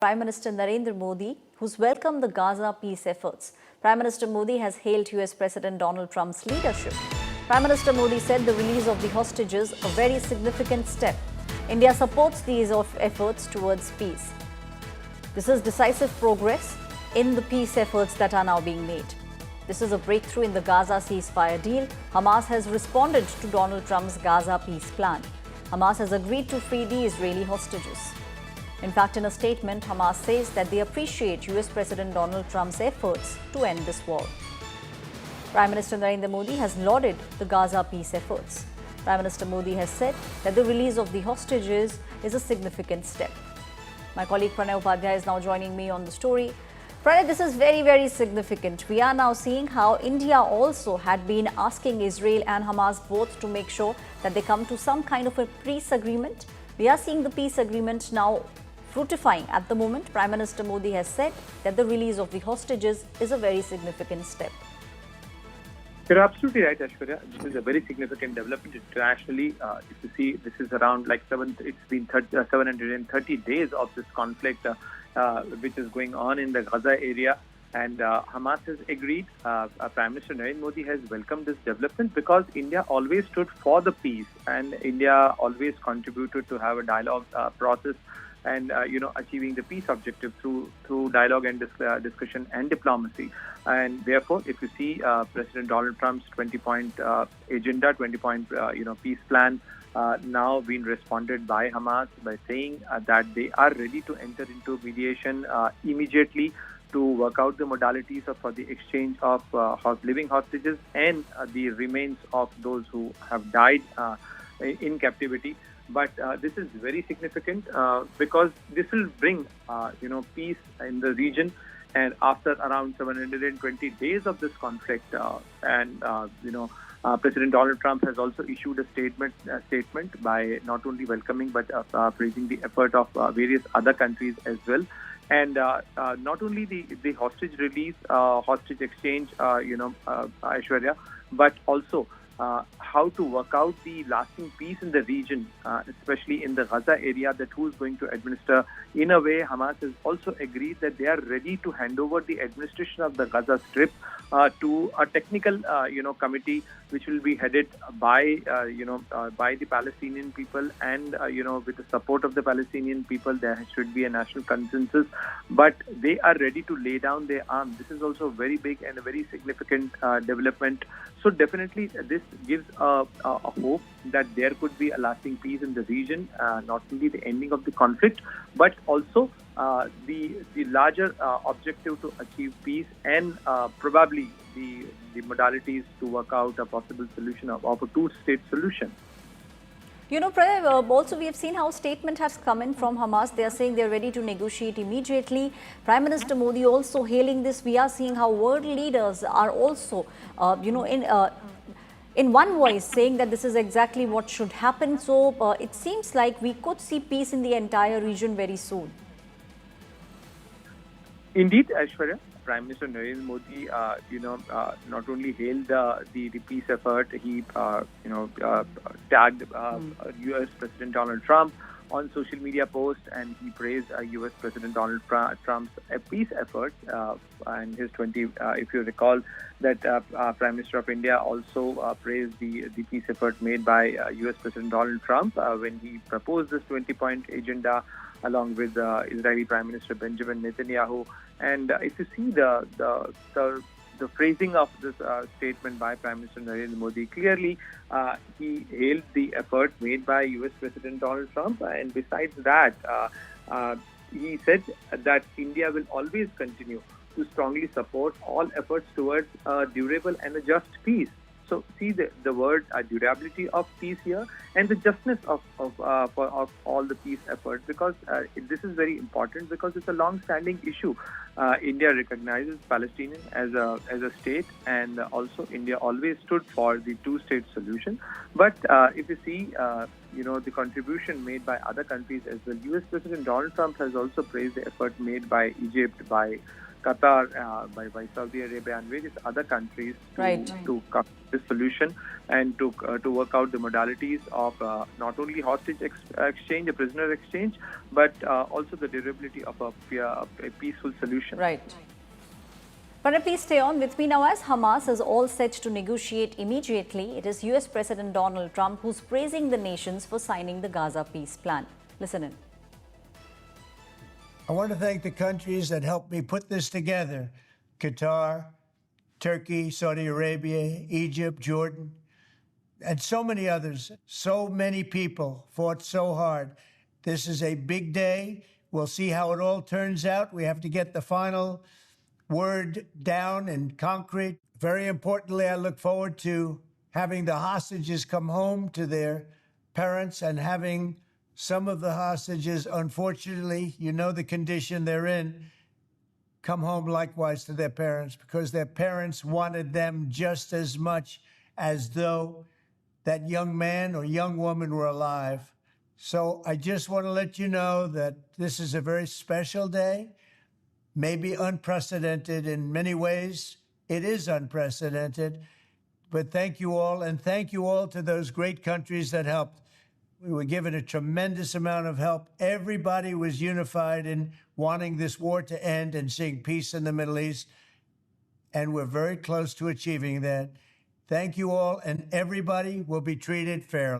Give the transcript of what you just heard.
Prime Minister Narendra Modi, who's welcomed the Gaza peace efforts. Prime Minister Modi has hailed US President Donald Trump's leadership. Prime Minister Modi said the release of the hostages a very significant step. India supports these efforts towards peace. This is decisive progress in the peace efforts that are now being made. This is a breakthrough in the Gaza ceasefire deal. Hamas has responded to Donald Trump's Gaza peace plan. Hamas has agreed to free the Israeli hostages. In fact, in a statement, Hamas says that they appreciate US President Donald Trump's efforts to end this war. Prime Minister Narendra Modi has lauded the Gaza peace efforts. Prime Minister Modi has said that the release of the hostages is a significant step. My colleague Pranay Upadhyay is now joining me on the story. Pranay, this is very, very significant. We are now seeing how India also had been asking Israel and Hamas both to make sure that they come to some kind of a peace agreement. We are seeing the peace agreement now fructifying at the moment. Prime Minister Modi has said that the release of the hostages is a very significant step. You're absolutely right, Aishwarya. This is a very significant development internationally. If you see, this is around it's been 730 days of this conflict which is going on in the Gaza area. And Hamas has agreed. Prime Minister Narendra Modi has welcomed this development because India always stood for the peace, and India always contributed to have a dialogue process and achieving the peace objective through dialogue and discussion and diplomacy. And therefore, if you see President Donald Trump's 20-point agenda, 20-point peace plan, now being responded by Hamas by saying that they are ready to enter into mediation immediately to work out the modalities for the exchange of living hostages and the remains of those who have died in captivity. But this is very significant because this will bring, peace in the region. And after around 720 days of this conflict, President Donald Trump has also issued a statement by not only welcoming but praising the effort of various other countries as well. And not only the hostage release, hostage exchange, Aishwarya, but also how to work out the lasting peace in the region, especially in the Gaza area, that who is going to administer. In a way, Hamas has also agreed that they are ready to hand over the administration of the Gaza Strip to a technical, committee, which will be headed by, by the Palestinian people, and with the support of the Palestinian people. There should be a national consensus, but they are ready to lay down their arms. This is also very big and a very significant development. So definitely, this gives a hope that there could be a lasting peace in the region, not only the ending of the conflict, but also the larger objective to achieve peace and probably the modalities to work out a possible solution of a two-state solution. Pranay, also we have seen how statement has come in from Hamas. They are saying they are ready to negotiate immediately. Prime Minister Modi also hailing this. We are seeing how world leaders are also, in one voice saying that this is exactly what should happen. So it seems like we could see peace in the entire region very soon. Indeed, Aishwarya. Prime Minister Narendra Modi, not only hailed the peace effort, he, tagged US President Donald Trump on social media post, and he praised US President Donald Trump's peace efforts and his if you recall, that Prime Minister of India also praised the peace effort made by US President Donald Trump when he proposed this 20-point agenda along with Israeli Prime Minister Benjamin Netanyahu. And if you see the phrasing of this statement by Prime Minister Narendra Modi, clearly he hailed the effort made by US President Donald Trump. And besides that, he said that India will always continue to strongly support all efforts towards a durable and a just peace. So see the word durability of peace here, and the justness of all the peace efforts, because this is very important because it's a long-standing issue. India recognizes Palestinian as a state, and also India always stood for the two-state solution. But if you see, the contribution made by other countries as well, US President Donald Trump has also praised the effort made by Egypt, by Qatar, by Saudi Arabia and various other countries to come to this solution and to work out the modalities of not only hostage exchange, a prisoner exchange, but also the durability of a peaceful solution. Right. But please stay on with me now. As Hamas is all set to negotiate immediately, it is US President Donald Trump who's praising the nations for signing the Gaza peace plan. Listen in. I want to thank the countries that helped me put this together: Qatar, Turkey, Saudi Arabia, Egypt, Jordan, and so many others. So many people fought so hard. This is a big day. We'll see how it all turns out. We have to get the final word down and concrete. Very importantly, I look forward to having the hostages come home to their parents and having some of the hostages, unfortunately, you know the condition they're in, come home likewise to their parents, because their parents wanted them just as much as though that young man or young woman were alive. So I just want to let you know that this is a very special day, maybe unprecedented in many ways. It is unprecedented. But thank you all, and thank you all to those great countries that helped. We were given a tremendous amount of help. Everybody was unified in wanting this war to end and seeing peace in the Middle East. And we're very close to achieving that. Thank you all, and everybody will be treated fairly.